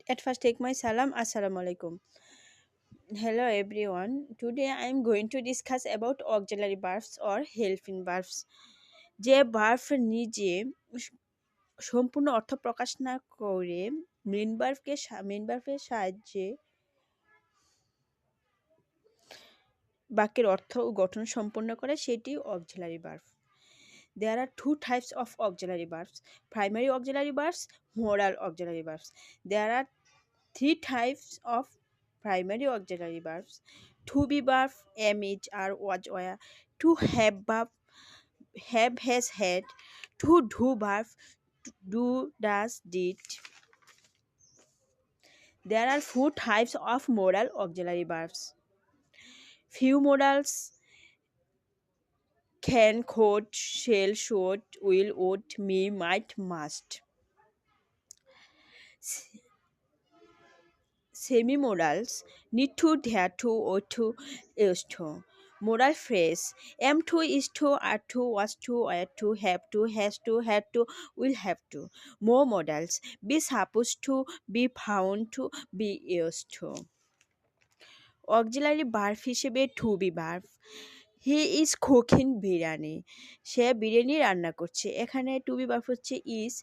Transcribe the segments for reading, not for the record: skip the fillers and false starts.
At first, take my salam. Assalamu alaikum. Hello everyone. Today I am going to discuss about auxiliary verbs or helping verbs. যে verb নিজে সম্পূর্ণ অর্থ প্রকাশ না করে main ভার্বের সাহায্যে বাক্যের অর্থ ও গঠন সম্পন্ন করে সেটি auxiliary verb. There are two types of auxiliary verbs: primary auxiliary verbs, modal auxiliary verbs. There are three types of primary auxiliary verbs: to be verb, am, is, are, was, were; to have verb, have, has, had; to do verb, do, does, did. There are four types of modal auxiliary verbs. Few modals: can, could, shall, should, will, would, may, might, must. Semi-modals: need to, dare to, ought to, used to. Modal phrase: am to, is to, are to, was to, were to, have to, has to, had to, will have to. More modals: be supposed to, be found to, be used to. Auxiliary verb হিসেবে to be verb: he is cooking biryani, সে বিরিয়ানি রান্না করছে। এখানে to be verb হচ্ছে is.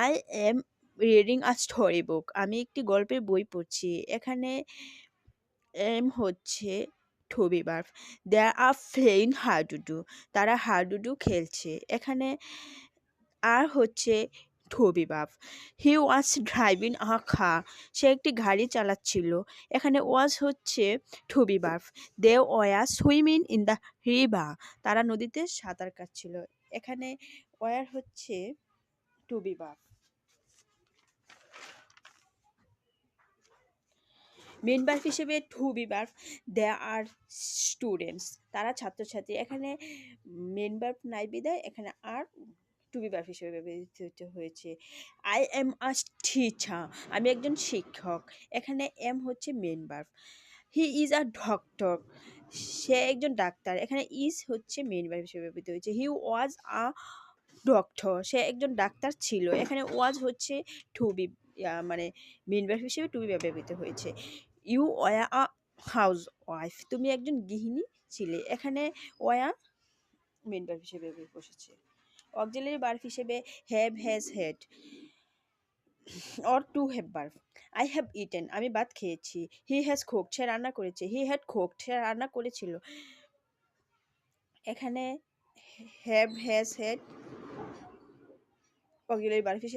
I am reading a story book, আমি একটি গল্পের বই পড়ছি। এখানে এম হচ্ছে to be verb. There are playing hadudu, তারা হাডুডু খেলছে। এখানে আর হচ্ছে to be verb. He was driving a car, সে একটি গাড়ি চালাচ্ছিল। এখানে ওয়াজ হচ্ছে to be verb. They were swimming in the river, তারা নদীতে সাঁতার কাটছিল। এখানে ওয়ার হচ্ছে to be verb. Main verb হিসেবে to be verb: they are students, তারা ছাত্রছাত্রী। এখানে মেন ভার্ব নাই বিদায় এখানে আর টু বি ভার্ব হিসেবে ব্যবহৃত হয়েছে। আই এম আ টিচার, আমি একজন শিক্ষক। এখানে এম হচ্ছে main verb. He is a doctor, সে একজন ডাক্তার। এখানে ইজ হচ্ছে মেন ভার্ব হিসেবে ব্যবহৃত হয়েছে। হি ওয়াজ আ ডক্টর, সে একজন ডাক্তার ছিল। এখানে ওয়াজ হচ্ছে টু বি, মানে মেন ভার্ব হিসেবে টু বি ব্যবহৃত হয়েছে। ইউ ওয়া আ হাউস ওয়াইফ, তুমি একজন গৃহিণী ছিলে। এখানে ওয়া মেন ভার্ব হিসেবে বসেছে। অক্সিলারি ভার্ব হিসেবে have, has, had or to have verb: I have eaten, আমি ভাত খেয়েছি। হি হ্যাজ কুকড, সে রান্না করেছে। হি হ্যাড কুকড, সে রান্না করেছিল। এখানে have, has, had auxiliary verb হিসেবে